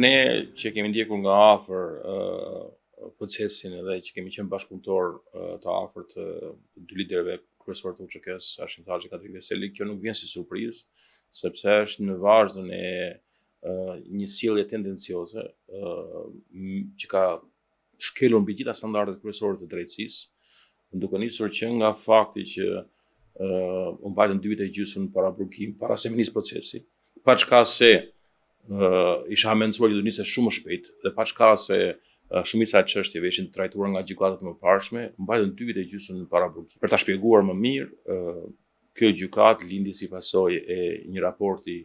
ne që kemi ndjekur nga afër procesin edhe që kemi qenë bashkëpunëtor të afërt të dy liderëve kryesor të UÇK-s, Hashim Thaçi, Kadri Veseli, kjo nuk vjen si surprizë, sepse është në vazhdim e një sjellje tendencioze që ka shkelur mbi gjitha standardet kryesore të drejtësisë, duke nisur që nga fakti që u mbajtën 2 vite e gjysmë para abrogimit, para se nis procesi, pa çka se isha menduar që do nisej shumë më shpejt dhe pa çka se shumica e çështjeve ishin trajtuar nga gjykatat e mëparshme, mbajtën 2 vite e gjysmë para abrogimit. Për ta shpjeguar më mirë, kjo gjykat lindi si pasojë e një raporti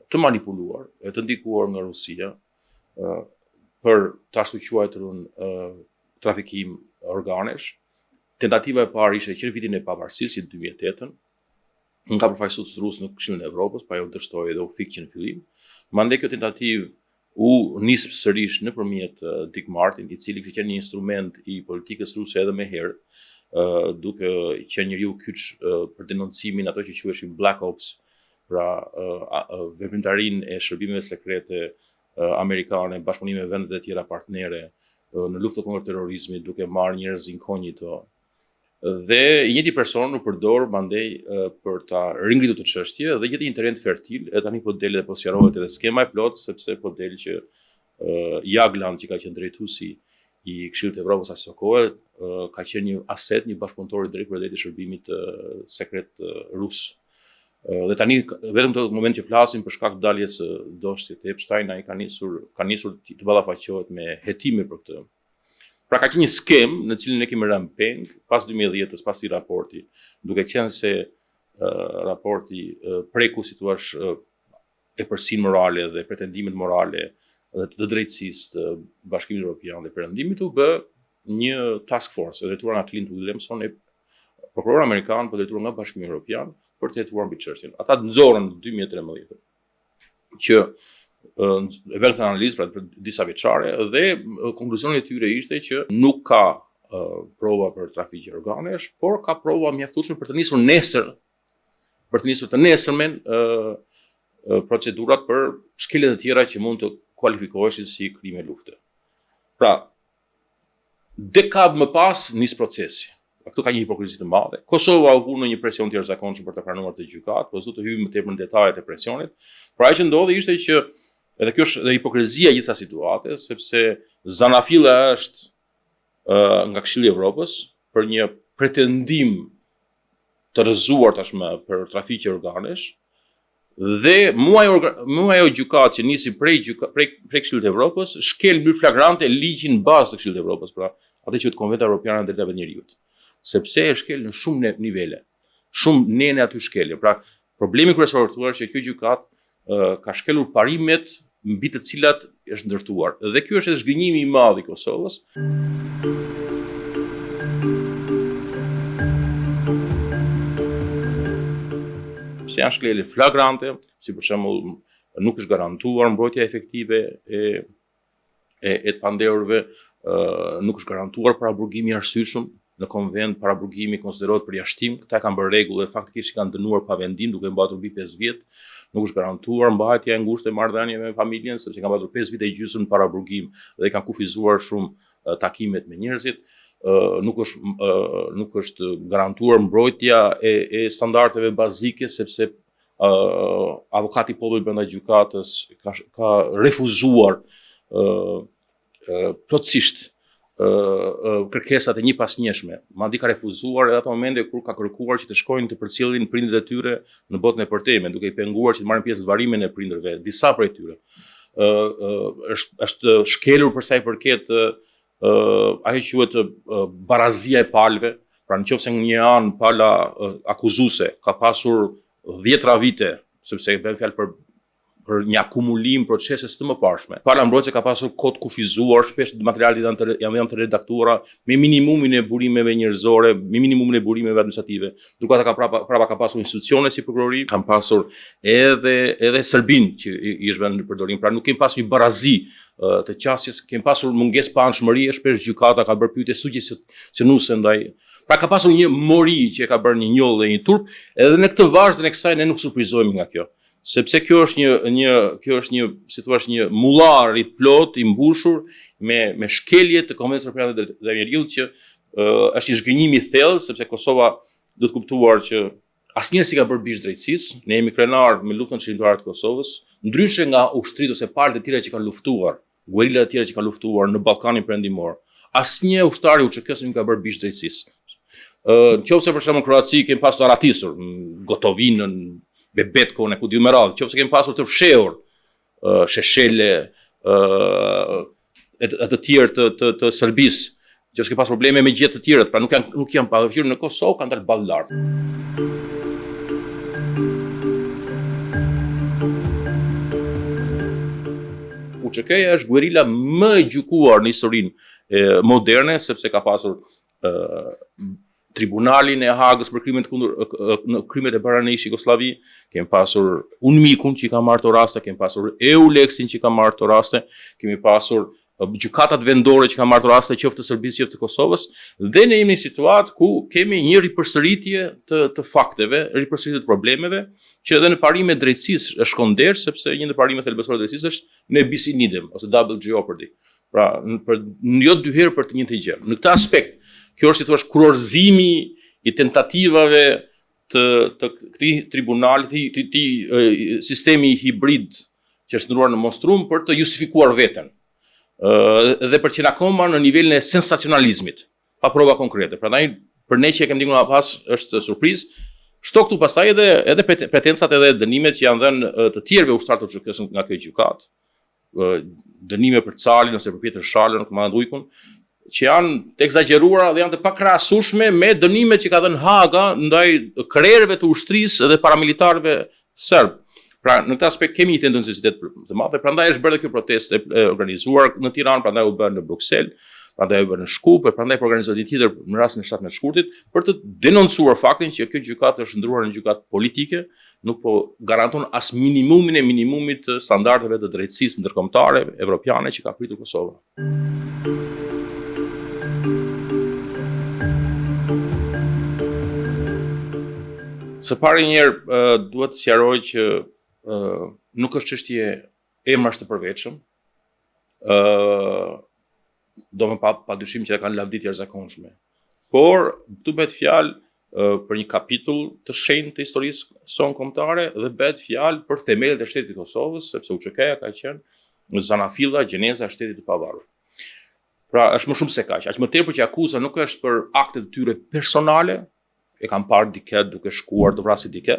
të manipuluar, e të ndikuar nga Rusia për të ashtu quajturun trafikim organesh. Tentativa e parë ishte që në vitin e pavarësisë, në 2008, nga përfaqësues rusë në Këshillin e Evropës, pa ajo dështoi edhe u fikë në fillim. Mandej kjo tentativë u nis sërish nëpërmjet Dick Martin, i cili kishte qenë një instrument i politikës ruse edhe më herë, duke qenë njeriu kyç për denoncimin ato që quheshin Black Ops, pra veprimtarinë e shërbimeve sekrete amerikane, bashkëpunime me vendet e tjera partnere në luftë kundër terrorizmit, duke marrë njerëz inkognito. Dhe i njëjti person u përdor mandej për ta ringritur të çështje dhe gjeti një terren fertil, e tani po del dhe po sqarohet edhe skema e plot, sepse po del që Jagland, që ka qenë drejtuesi i Këshillit të Evropës asaj kohe, ka qenë një aset, një bashkëpunëtor i drejtë për drejtë i shërbimit sekret rus. Dhe tani vetëm në moment që flasim për shkak të daljes së Doshit të Epstein, ai ka nisur të ballafaqohet me hetime për këtë. Pra ka qenë një skem në cilin ne kemi rënë peng pas 2010-s, pas i raporti, duke qenë se raporti preku si thua e përsin morale dhe pretendimet morale dhe të drejtësisë të Bashkimit Evropian dhe Perëndimit u bë një task force e drejtuar nga Clint Williamson, prokuror amerikan, por drejtuar nga Bashkimi Evropian për të hetuar mbi çështjen. Ata nxorën në 2013 që e bën analizë për disa vjeçare dhe konkluzioni i tyre ishte që nuk ka prova për trafik organesh, por ka prova mjaftueshme për të nisur të nesërmen procedurat për shkeljet e tjera që mund të kualifikoheshin si krime lufte. Pra, dekadë më pas nis procesi. Këtu ka një hipokrizi të madhe. Kosova u vu në një presion të jashtëzakonshëm për të pranuar të gjykat, po të hyjmë më tepër në detajet e presionit. Por ajo që ndodhi ishte që edhe kjo është hipokrizia e gjitha situatës, sepse zanafilla është nga Këshilli i Evropës për një pretendim të rrëzuar tashmë për trafiq organesh dhe mua ajo gjykat që nisi prej Këshillit të Evropës shkel në flagrante ligjin bazë të Këshillit të Evropës, pra atë që Konventa Evropiane e Drejtave të Njerëzit, sepse e shkel në shumë nivele, shumë nene aty shkelje. Pra problemi kryesor këtu është që kjo gjykat ka shkelur parimet mbi të cilat është ndërtuar. Dhe ky është edhe zhgënjimi i madh i Kosovës. Se janë shkelje flagrante, si për shembull nuk është garantuar mbrojtja efektive e të pandeurve, nuk është garantuar për abrogimi i arsyeshëm. Në konvent para abrogimi konsiderohet përjashtim, këta kanë bërë rregull dhe faktikisht kanë dënuar pa vendim duke mbatur mbi 5 vjet. Nuk është garantuar mbajtja e ngushtë e marrëdhënieve me familjen, sepse kanë mbatur 5 vite e gjysmë para abrogim dhe kanë kufizuar shumë takimet me njerëzit. Nuk është garantuar mbrojtja e standardeve bazike, sepse avokati i popullit brenda gjykatës ka refuzuar plotësisht kërkesat e një pas njëshme. Madje ka refuzuar edhe ato momente kur ka kërkuar që të shkojnë të përcjellin prindërit e tyre në botën e përteme, duke i penguar që të marrin pjesë në varimin e prindërve, disa prej tyre. Është shkelur për sa i përket ajo që quhet barazia e palëve, pra nëse një anë pala akuzuese ka pasur 10 vite, sepse bën fjalë për një akumulim proceses të mëparshme. Pala mbrojtëse ka pasur kod kufizuar, shpesh materialet janë të redaktuara me minimumin e burimeve njerëzore, me minimumin e burimeve administrative. Ndërkohë ata prapa ka pasur institucione si prokurori, kanë pasur edhe Serbin që i është vënë në përdorim. Pra nuk kemi pasur një barazi të qasjes, kemi pasur mungesë pa anshmëri, shpesh gjykata ka bërë pyetje sugjestionuese ndaj. Pra ka pasur një mori që e ka bërë një njollë dhe një turp, edhe në këtë varzën e kësaj ne nuk surprizohemi nga kjo. sepse kjo është një si thua një mullar i plot, i mbushur me shkelje të Konvencionit për Pranë të Njeriut që është një zhgënjim i thellë, sepse Kosova duhet kuptuar që asnjëherë si ka bërë bish drejtësisë. Ne jemi krenar me luftën çlirimtare të Kosovës, ndryshe nga ushtritë ose palët e tjera që kanë luftuar, guerilat e tjera që kanë luftuar në Ballkanin Perëndimor. Asnjë ushtar i UÇK-s nuk ka bërë bish drejtësisë. Nëse për shembull Kroaci kemi pasur ratisur Gotovinën, Bebetkon e ku diu me radhë, nëse kemi pasur të fshehur Sheshele e të tjerë të Serbisë, që s'ke pas probleme me gjithë të tjerët, pra nuk janë parafshirë në Kosovë, kanë dalë ballë lartë. UÇK-ja është guerila më e gjykuar në historinë moderne, sepse ka pasur Tribunalin e Hagës për krimet e bëra në ish Jugosllavi, kemi pasur UNMIK-un që i ka marrë të raste, kemi pasur EULEX-in që i ka marrë të raste, kemi pasur gjykatat vendore që kanë marrë raste qoftë të Serbisë, qoftë të Kosovës, dhe ne jemi në situatë ku kemi një ripërsëritje të fakteve, ripërsëritje të problemeve, që edhe në parimet e drejtësisë është shkon derë, sepse një ndër parimet thelbësore të drejtësisë është ne bis in idem ose double jeopardy. Pra, jo dy herë për të njëjtën gjë. Në këtë aspekt, kjo është si thua kurorëzimi i tentativave të këtij tribunali, këtij sistemi hibrid që është ndruar në monstrum për të justifikuar veten. Dhe për qenë akoma në nivelin e sensacionalizmit, pa prova konkrete. Prandaj për ne që e kemi ndihmuar pas është surprizë. Shto këtu pastaj edhe pretensat edhe dënimet që janë dhënë të tjerëve ushtarë të UÇK-s nga kjo gjykatë. Dënime për Calin ose për Pjetër Shalën, komandant Ujkun, që janë të egzageruara dhe janë të pakrahasueshme me dënimet që ka dhënë Haga ndaj krerëve të ushtrisë dhe paramilitarëve serb. Pra, në këtë aspekt kemi një tendenciositet të madh, prandaj është bërë kjo protestë e organizuar në Tiranë, prandaj u bën në Bruksel, prandaj u bën në Shkup, prandaj po organizohet një tjetër në rastin e 17 shkurtit për të denoncuar faktin që kjo gjykatë është ndruar në gjykatë politike, nuk po garanton as minimumin e minimumit të standardeve të drejtësisë ndërkombëtare evropiane që ka pritur Kosova. Së pari njerë duhet të sqaroj që nuk është çështje emrash të përvetshëm, do më pa dyshim që kanë lavditje jashtëzakonshme. Por këtu bëhet fjalë për një kapitull të shenjtë të historisë son kombëtare dhe bëhet fjalë për themelët e shtetit të Kosovës, sepse UÇK-ja ka qenë zanafilla, gjeneza e shtetit të pavarur. Pra, është më shumë se kaq. Aq më tepër që akuza nuk është për aktet e tyre personale, e kam parë dikë duke shkuar të vrasë dikë,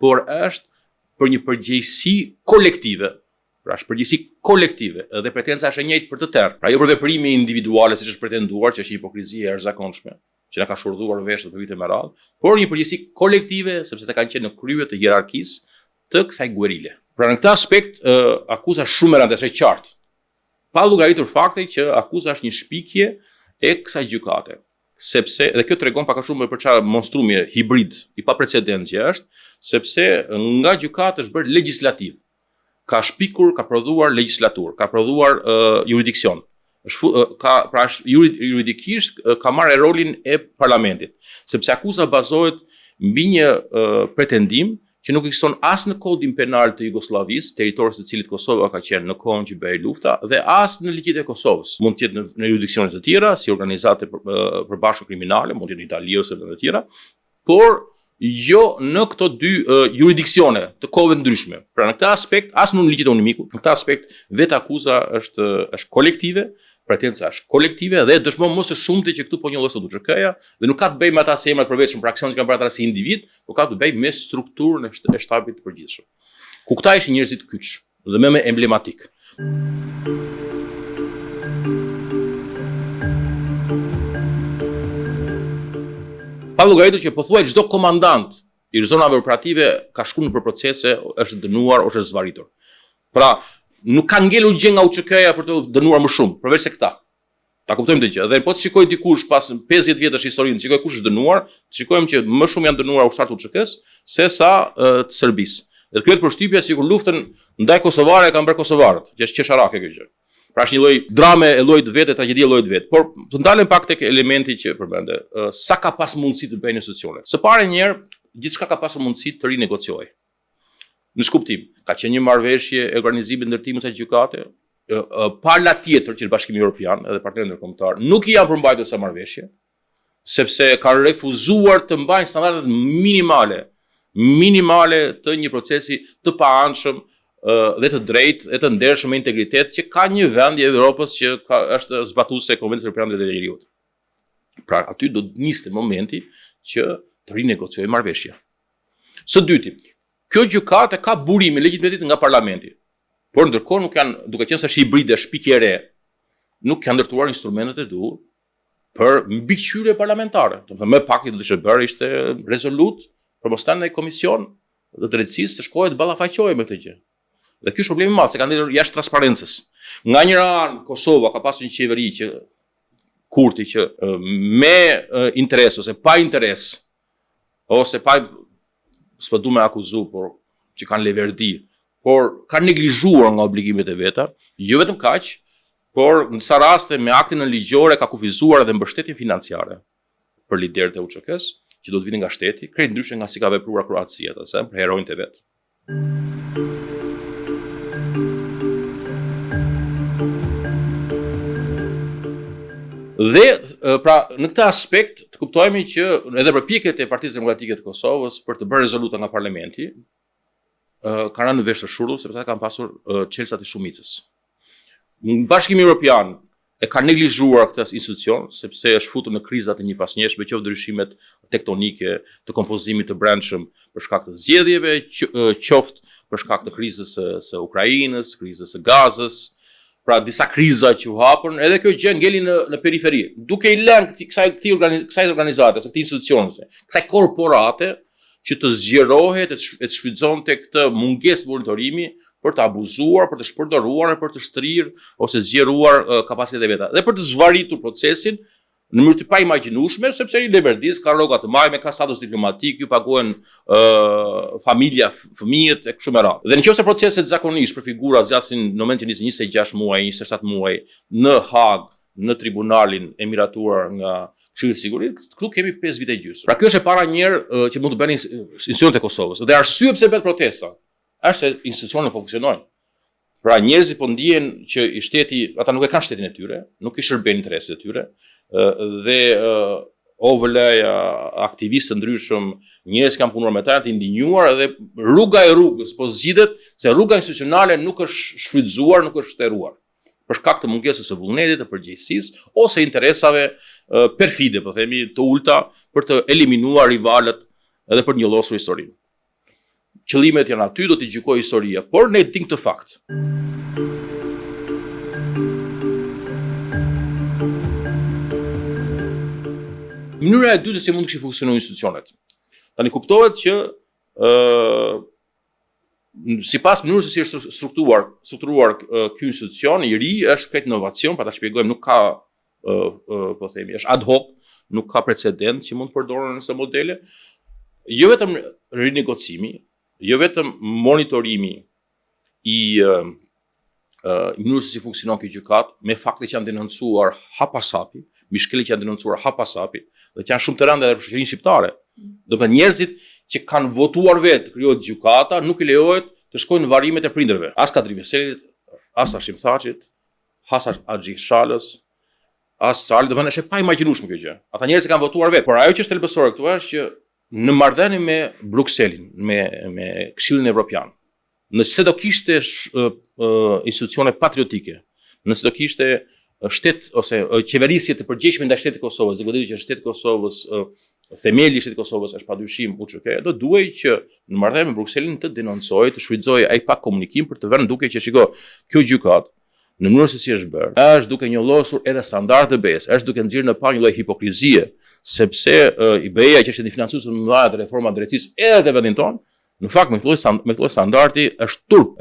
por është për një përgjegjësi kolektive. Pra, është përgjegjësi kolektive dhe pretenca është e njëjtë për të tërë. Pra, jo për veprime individuale siç është pretenduar, që është një hipokrizi e jashtëzakonshme, që na ka shurdhuar veshët për vite me radhë, por një përgjegjësi kolektive sepse ata kanë qenë në krye të hierarkisë të kësaj guerile. Pra, në këtë aspekt akuza shumë e rëndë, është e qartë. Pa llogaritur fakti që akuza është një shpikje e kësaj gjykate. Sepse, dhe kjo tregon pak a shumë për çfarë monstrumi hibrid i paprecedent që është, sepse nga gjykata është bërë legjislativ. Ka shpikur, ka prodhuar legjislatur, ka prodhuar juridiksion. Pra juridikisht ka marrë rolin e parlamentit, sepse akuza bazohet mbi një pretendim që nuk ekziston as në kodin penal të Jugosllavisë, territorit të cilit Kosova ka qenë në kohën që bëhej lufta, dhe as në ligjet e Kosovës. Mund të jetë në jurisdiksione të tjera, si organizate përbashkë kriminale, mund të jetë në Itali ose në të tjera, por jo në këto dy juridiksione të kohëve ndryshme. Pra në këtë aspekt, as në ligjet e UNMIK-ut, në këtë aspekt vetë akuza është kolektive, pretenca është kolektive dhe dëshmon më së shumti që këtu po njolloset UÇK-ja dhe nuk ka të bëjë me ata se emrat përvetshëm për aksionet që kanë bërë ata si individ, por ka të bëjë me strukturën e shtabit të përgjithshëm. Ku këta ishin njerëzit kyç dhe më emblematik. Pa llogaritur që pothuaj çdo komandant i zonave operative ka shkuar për procese, është dënuar ose është zvaritur. Pra, nuk ka ngelur gjë nga UÇK-ja për të dënuar më shumë, përveç se këta. Ta kuptojmë të gjë. Dhe po të shikoj dikush pas 50 vjetësh historinë, shikoj kush është dënuar, shikojmë që më shumë janë dënuar ushtarët e UÇK-s se sa të Serbisë. Dhe kryet përshtypja sikur luftën ndaj kosovare kanë bërë kosovarët, që është qesharake kjo gjë. Pra është një lloj drame e llojit vetë, tragjedia e llojit vetë. Por të ndalem pak tek elementi që përmende, sa ka pas mundësi të bëjnë institucionet. Së pari një herë, gjithçka ka pasur mundësi të rinegociojë. Në shkuptim, ka qenë një marrëveshje e organizimit ndërtimit së gjykate, pala tjetër që është Bashkimi Evropian edhe partnerët ndërkombëtar nuk i janë përmbajtur sa marrëveshje, sepse kanë refuzuar të mbajnë standardet minimale të një procesi të paanshëm dhe të drejtë e të ndershëm me integritet që ka një vend i Evropës që është zbatuese e Konvencionit Evropian të Drejtë të Njerëzit. Pra aty do të niste momenti që të rinegociojë marrëveshja. Së dyti, kjo gjykate ka burimin legjitimitet nga parlamenti. Por ndërkohë nuk janë, duke qenë se është hibride, shpikje e re, nuk kanë ndërtuar instrumentet e duhur për mbikëqyrje parlamentare. Domethënë më pak i do të ishte bërë ishte rezolut për mos stanë në komision të drejtësisë të shkojë të ballafaqojë me këtë gjë. Dhe ky është problemi i madh, se kanë ndërtuar jashtë transparencës. Nga njëra anë Kosova ka pasur një qeveri që Kurti që me interes ose pa interes ose pa s'po du me akuzu, por që kanë leverdi, por kanë neglizhuar nga obligimet e veta, jo vetëm kaq, por në disa raste me aktin nënligjore ka kufizuar edhe mbështetje financiare për liderët e UÇK-s, që do të vinë nga shteti, krejt ndryshe nga si ka vepruar Kroacia, për heronjtë e vet. Dhe pra në këtë aspekt të kuptojmë që edhe përpjekjet e Partisë Demokratike të Kosovës për të bërë rezoluta nga parlamenti kanë rënë në vesh të shurdull sepse ata kanë pasur çelësat e shumicës. Bashkimi Evropian e ka neglizhuar këtë institucion sepse është futur në kriza të njëpasnjëshme, qoftë ndryshimet tektonike, të kompozimit të brendshëm për shkak të zgjedhjeve, qoftë për shkak të krizës së Ukrainës, krizës së Gazës, pra disa kriza që u hapën, edhe kjo gjë ngeli në periferi, duke i lënë kësaj organizate, kësaj institucione, kësaj korporate që të zgjerohet e të shfrytëzonte këtë mungesë monitorimi për të abuzuar, për të shpërdoruar, për të shtrirë ose zgjeruar kapacitetet e veta dhe për të zvarritur procesin në mënyrë të paimagjinueshme, sepse i leverdis ka rroga të majme, ka status diplomatik, ju paguhen familja, fëmijët e kështu me radhë. Dhe nëse proceset zakonisht për figura zgjasin në moment që nisin 26 muaj, 27 muaj në Hag, në tribunalin e miratuar nga Këshilli i Sigurisë, këtu kemi 5 vite gjysmë. Pra kjo është e para njerë që mund të bëni institucionet e Kosovës. Dhe arsye pse bëhet protesta është se institucionet po funksionojnë. Pra njerëzit po ndihen që i shteti, ata nuk e kanë shtetin e tyre, nuk i shërben interesat e tyre, dhe OVL-ja, aktivistë ndryshëm, njerëz që kanë punuar me ta, të ndinjuar dhe rruga e rrugës po zgjidhet se rruga institucionale nuk është shfrytzuar, nuk është shteruar për shkak të mungesës së vullnetit, të përgjegjësisë ose interesave perfide, po themi, të ulta për të eliminuar rivalët edhe për të njëllosur historinë. Qëllimet janë aty, do t'i gjykojë historia, por ne dim këtë fakt. Mënyra e dytë se si mund të funksionojnë institucionet. Tani kuptohet që sipas mënyrës se si është strukturuar ky institucion i ri është krejt inovacion, pa ta shpjegojmë, nuk ka po themi, është ad hoc, nuk ka precedent që mund të përdoren nëse modele. Jo vetëm rinegocimi, jo vetëm monitorimi i mënyrës se si funksionon ky gjykat, me fakte që janë denoncuar hapasapi, mishkëllit që janë denoncuar hapasapi, dhe që janë shumë të rënda edhe për shoqërinë shqiptare. Do të njerëzit që kanë votuar vetë krijohet gjykata, nuk i lejohet të shkojnë në varrimet e prindërve. As Kadri Veselit, as Hashim Thaçit, as Axhi Shalës, as Sali, do të thonë është pa imagjinueshme kjo gjë. Ata njerëz që kanë votuar vetë, por ajo që është thelbësore këtu është që në marrëdhënie me Brukselin, me Këshillin Evropian, nëse do kishte institucione patriotike, nëse do kishte shtet ose qeverisje të përgjegjshme ndaj shtetit të Kosovës, dhe goditje që shteti i Kosovës, themeli i shtetit të Kosovës është padyshim UÇK, do duhej që në marrëdhënie me Brukselin të denoncojë, të shfrytëzojë ai pak komunikim për të vënë duke që shiko, kjo gjykat në mënyrë se si është bërë, është duke njollosur edhe standardet e BE-s, është duke nxjerrë në pa një lloj hipokrizie, sepse i BE-ja që është financuese më mëdha të reforma drejtësisë edhe të vendin tonë, në fakt me këto standardi është turp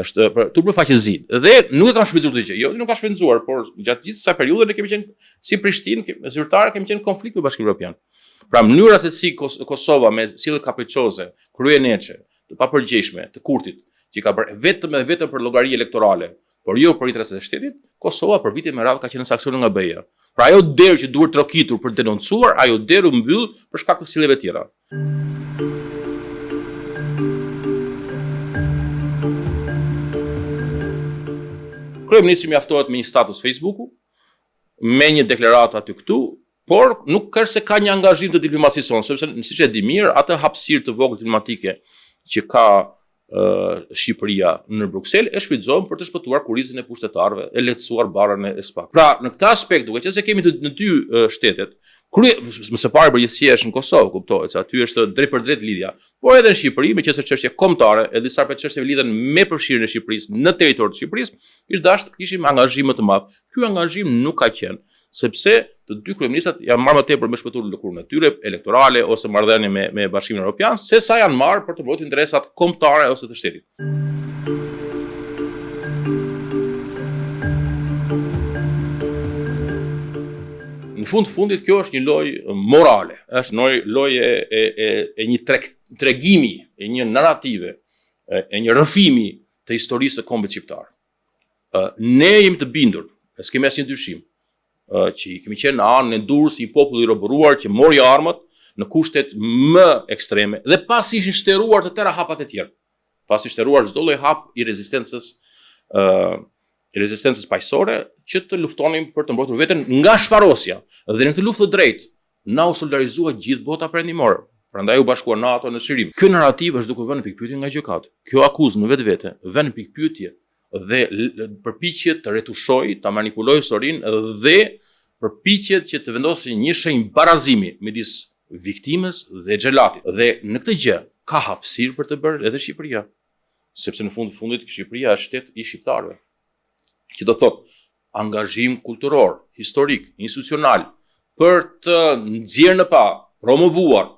për faqezi. Dhe nuk e kanë shfrytzuar këtë gjë. Jo, nuk ka shfrytzuar, por gjatë gjithë kësaj periudhe ne kemi qenë si Prishtinë, zyrtarë kemi qenë në konflikt me Bashkimin Evropian. Pra mënyra se si Kosova me sjellje kapriçoze, kryeneçe, të papërgjegjshme, të Kurtit, që ka bërë vetëm për llogari elektorale, por jo për interesat e shtetit, Kosova për vite me radhë ka qenë në saksionuar nga BE-ja. Pra ajo derë që duhet trokitur për denoncuar, ajo derë u mbyll për shkak të sjelljeve tjera. Kryeministri mjaftohet me një status Facebooku, me një deklaratë aty këtu, por nuk ka se ka një angazhim të diplomacisë sonë, sepse siç e di mirë, atë hapësirë të vogël diplomatike që ka Shqipëria në Bruksel e shfrytëzohen për të shpëtuar kurrizën e pushtetarëve, e lehtësuar barrën e SPAK. Pra, në këtë aspekt, duke qenë se kemi në dy shtetet, më së pari përgjithësia është në Kosovë, kuptohet se aty është drejt për drejt lidhja, por edhe në Shqipëri, meqenëse çështje kombëtare e disa prej çështjeve lidhen me përfshirjen e Shqipërisë në territor të Shqipërisë, ish dashur të kishim angazhim më të madh. Ky angazhim nuk ka qenë, sepse të dy kryeministrat janë marrë më tepër me shpëtuar lëkurën e tyre elektorale ose marrëdhënie me Bashkimin Evropian, se sa janë marrë për të mbrojtur interesat kombëtare ose të shtetit. Në fundit kjo është një lojë morale, është një lojë e një tregimi, e një narrative, e një rrëfimi të historisë së kombit shqiptar. Ne jemi të bindur, s'kemi asnjë dyshim, që i kemi qenë në anën e Durrës një popull i roboruar që mori armët në kushtet më ekstreme dhe pasi ishin shtëruar të tëra hapat e tjerë. Pasi shtëruar çdo lloj hap i rezistencës paqësore që të luftonin për të mbrojtur veten nga shfarosja. Dhe në këtë luftë të drejtë na u solidarizua gjithë bota perëndimore. Prandaj u bashkua NATO në shërim. Ky narrativ është duke vënë në pikpyetje nga gjykata. Kjo akuzë në vetvete vën në pikpyetje dhe përpiqet të retushojë, ta manipulojë historinë dhe përpiqet që të vendosë një shenjë barazimi midis viktimës dhe xhelatit. Dhe në këtë gjë ka hapësirë për të bërë edhe Shqipëria, sepse në fundit Shqipëria është shtet i shqiptarëve. Që do thotë angazhim kulturor, historik, institucional për të nxjerrë në pa, promovuar,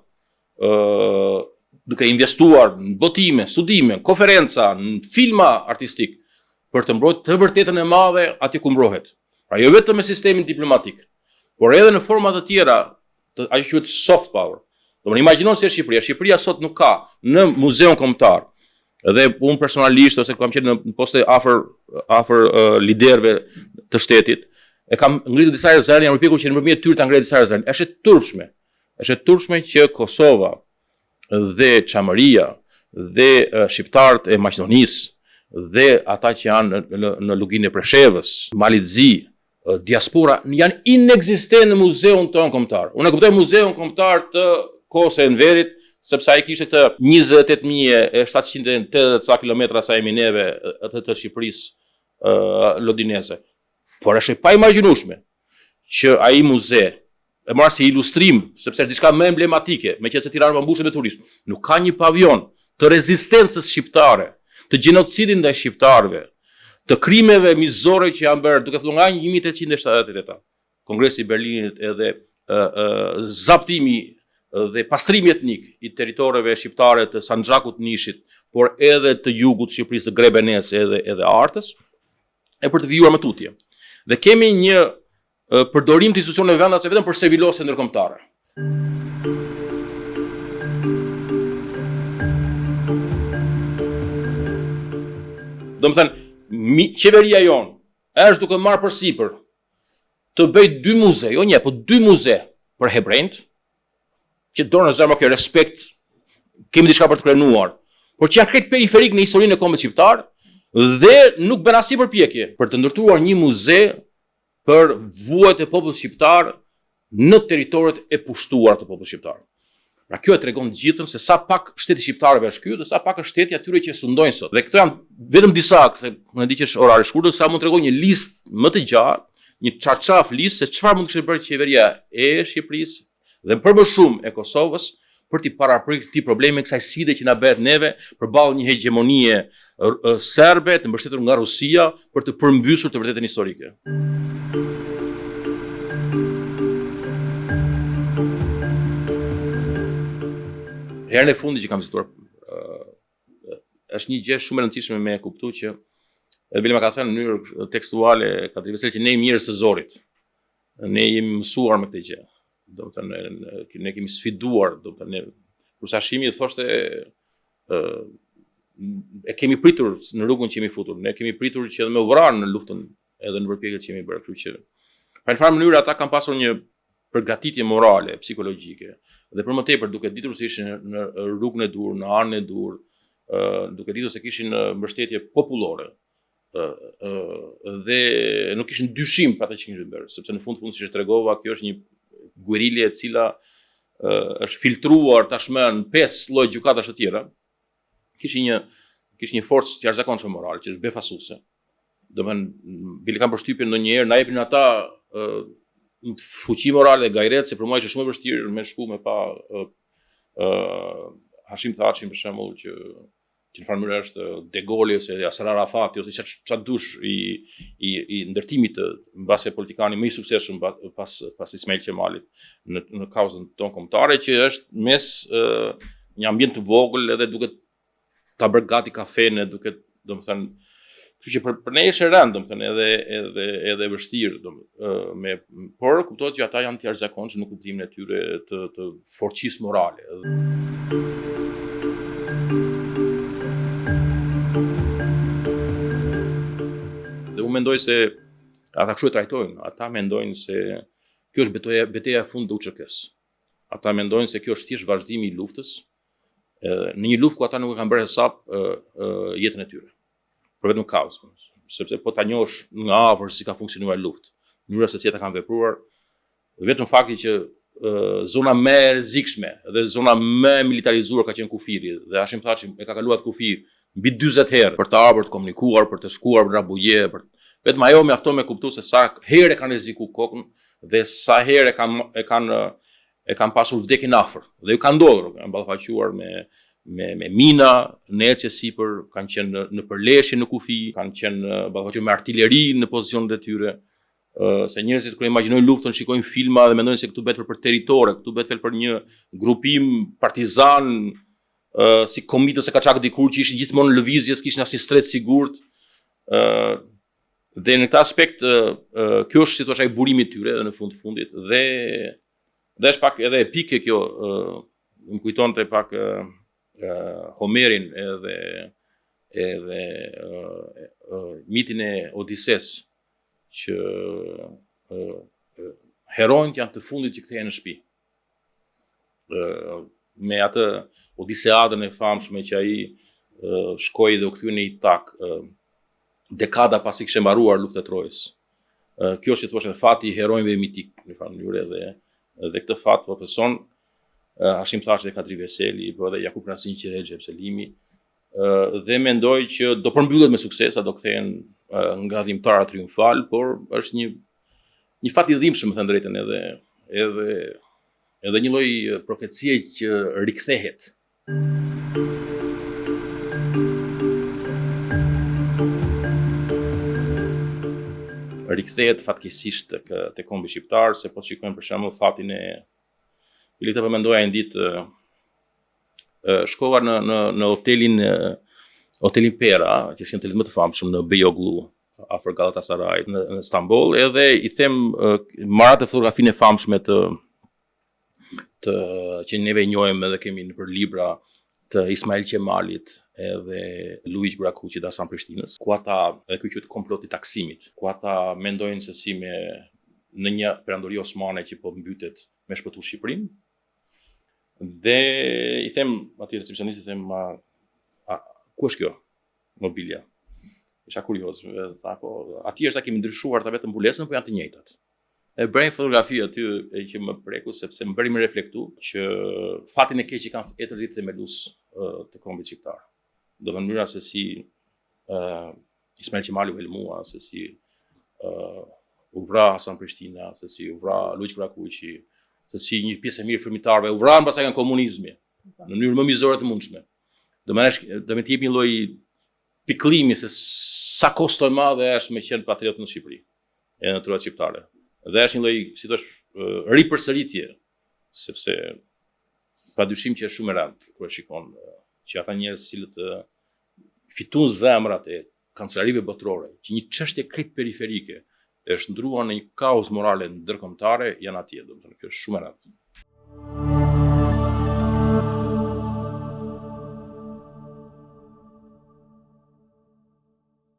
duke investuar në botime, studime, konferenca, në filma artistik, për të mbrojtur të vërtetën e madhe aty ku mbrohet. Pra jo vetëm me sistemin diplomatik, por edhe në forma të tjera, ajo quhet soft power. Do të imagjinoni se Shqipëria. Shqipëria sot nuk ka në muzeun kombëtar. Dhe unë personalisht ose kam qenë në poste afër liderëve të shtetit, e kam ngritur disa herë, jam përpjekur që nëpërmjet tyre ta ngrej disa herë. Është e turpshme. Është e turpshme që Kosova dhe Çamëria dhe shqiptarët e Maqedonisë dhe ata që janë në luginë e Preshevës, Malizi, diaspora janë inekzistent në muzeun tonë kombëtar. Unë e kuptoj muzeun kombëtar të kohës së Enverit, sepse ai kishte këtë 28.780 ca kilometra sa jemi neve të Shqipërisë lodinese. Por është e paimagjinueshme që ai muze e marrë si ilustrim, sepse është diçka më emblematike, meqenëse Tirana mbushet me turistë. Nuk ka një pavion të rezistencës shqiptare, të gjenocidit ndaj shqiptarëve, të krimeve mizore që janë bërë, duke filluar nga 1878, Kongresi i Berlinit edhe zaptimi dhe pastrimi etnik i territoreve shqiptare të Sanxhakut Nishit, por edhe të jugut të Shqipërisë, të Grebenes edhe Artës, e për të vijuar më tutje. Dhe kemi një përdorim të institucioneve vendase vetëm për sevilose ndërkombëtare. Do të thënë, qeveria jonë është duke marrë përsipër të bëj 2 muze, jo një, po 2 muze për hebrejt, që dorë në zemër kjo respekt, kemi diçka për të krenuar, por që janë krejt periferik në historinë e kombit shqiptar, dhe nuk bën asnjë përpjekje për të ndërtuar një muze për vuajtjet e popullit shqiptar në territoret e pushtuar të popullit shqiptar. Pra kjo e tregon gjithën se sa pak shteti shqiptarëve është ky dhe sa pak është shteti atyre që sundojnë sot. Dhe këto janë vetëm disa, në di që është orari i shkurtër, sa mund të tregoj një listë më të gjatë, një çarçaf listë se çfarë mund të kishte bërë qeveria e Shqipërisë dhe për më shumë e Kosovës për t'i paraprirë këtij problemi, kësaj sfide që na bëhet neve përballë një hegemonie serbe të mbështetur nga Rusia për të përmbysur të vërtetën historike. Herën e fundit që kam vizituar, është një gjë shumë e rëndësishme me e kuptu që Bile ka thënë në mënyrë tekstuale, ka të rivesel që ne jemi njerëz të zorit. Ne jemi mësuar me këtë gjë. Do të thënë, ne kemi sfiduar, do të thënë, kurse Hashimi thoshte e kemi pritur në rrugën që jemi futur. Ne kemi pritur që edhe me u vrarë në luftën edhe në përpjekjet që jemi bërë. Kështu që pra në farë mënyrë ata kanë pasur një përgatitje morale, psikologjike. Dhe për më tepër duke ditur se ishin në rrugën e dur, në anën e dur, duke ditur se kishin mbështetje popullore, dhe nuk kishin dyshim për atë që kishin bërë, sepse në fund siç e tregova, kjo është një guerilje e cila është filtruar tashmë në 5 lloj gjykatash të tjera. Kishin një forcë të jashtëzakonshme morale, që është befasuese. Domethënë, bile kam përshtypjen ndonjëherë na jepin ata fuqi morale dhe gajret, se për mua ishte shumë e vështirë me shku me pa Hashim Thacin për shembull, që në farë mënyrë është De Gaulle ose Yasser Arafati ose çfarë dush i ndërtimit të mbase politikani më i suksesshëm pas Ismail Qemalit në kauzën tonë kombëtare, që është mes një ambient të vogël edhe duke ta bërë gati kafene, duke, domethënë, kështu që për ne është e rëndë, domethënë, edhe vështirë, por kuptohet që ata janë të jashtëzakonshëm në kuptimin e tyre të forcisë morale. Dhe unë mendoj se ata kështu e trajtojnë, ata mendojnë se kjo është betejë e fundit e UÇK-s. Ata mendojnë se kjo është thjesht vazhdimi i luftës, në një luftë ku ata nuk e kanë bërë hesap jetën e tyre, për vetëm kauzën, sepse po ta njohësh nga afër si ka funksionuar luftë, mënyra se si ata kanë vepruar, vetëm fakti që zona më e rrezikshme dhe zona më e militarizuar ka qenë Kufiri, dhe Hashim Thaçi e ka kaluar Kufir mbi 40 herë për të ardhur të komunikuar, për të shkuar në Rabuje, vetëm ajo mjafton me kuptues se sa herë kanë rrezikuar kokën dhe sa herë e kanë pasur vdekjen afër. Dhe ju ka ndodhur, kanë ballafaqur me mina, në ecje sipër, kanë qenë në përleshje në kufi, kanë qenë ballafaqur me artilleri në pozicionet e tyre. Se njerëzit kur imagjinojnë luftën, shikojnë filma dhe mendojnë se këtu bëhet për territore, këtu bëhet për një grupim partizan, si Komit ose Kaçak dikur, që ishin gjithmonë në lëvizje, s'kishin asnjë stret sigurt. Dhe në këtë aspekt, kjo është situata e burimit tyre edhe në fundit, dhe është pak edhe epike kjo, më kujtonte pak Homerin edhe mitin e Odises, që heronjt janë të fundit që kthehen në shtëpi. Me atë Odiseadën e famshme që ai shkoi dhe u kthye në Itak dekada pasi kishte mbaruar lufta e Trojës. Kjo është, thua, fati i heronjve mitik në farë mënyrë, dhe këtë fat po pëson Hashim Thaçi dhe Kadri Veseli, po edhe Jakub Nasin Qirexhe Selimi, dhe mendoj që do përmbyllet me sukses, do kthehen nga dhimbtara triumfal, por është një fat i dhimbshëm, më thënë drejtën, edhe një lloj profecie që rikthehet. Rikthehet fatkeqësisht te kombi shqiptar, se po shikojmë për shembull fatin e Ili të përmendoja një ditë, shkova në hotelin Pera, që është një hotel më të famshëm në Beyoğlu, afër Galatasarayit në Stamboll, edhe i them marrë të fotografinë e famshme që neve njohim edhe kemi nëpër libra, të Ismail Qemalit edhe Luiz Graçuçit dhe Hasan Prishtinës, ku ata, edhe ky quhet komploti i Taksimit, ku ata mendojnë se si në një perandori osmane që po mbytet me shpëtu Shqipërinë. Dhe i them atij recepcionistit, i them, ku është kjo mobilja? Isha kurioz, tha, po aty është, kemi ndryshuar ta vetëm mbulesën, po janë të njëjtat. E bëj fotografi aty që më preku, sepse më bëri më reflektu që fatin e keq që kanë etërit themelus të kombit shqiptar. Do në mënyra se si Ismail Qemali u helmua, se si u vra Hasan Prishtina, se si u vra Luiz Graçuçi, se si një pjesë e mirë fërmitarëve u vranë pastaj nga komunizmi, në mënyrë më mizore të mundshme. Do më të jep një lloj pikëllimi se sa kosto e madhe është me qenë patriot në Shqipëri, e në truat shqiptare. Dhe është një lloj, si thosh, ripërsëritje, sepse padyshim që është shumë e rëndë kur e shikon që ata njerëz cilët fituan zemrat e kancelarive botërore, që një çështje krejt periferike është ndruar në një kaos morale ndërkombëtare, janë atje, domethënë kjo është shumë e rëndë.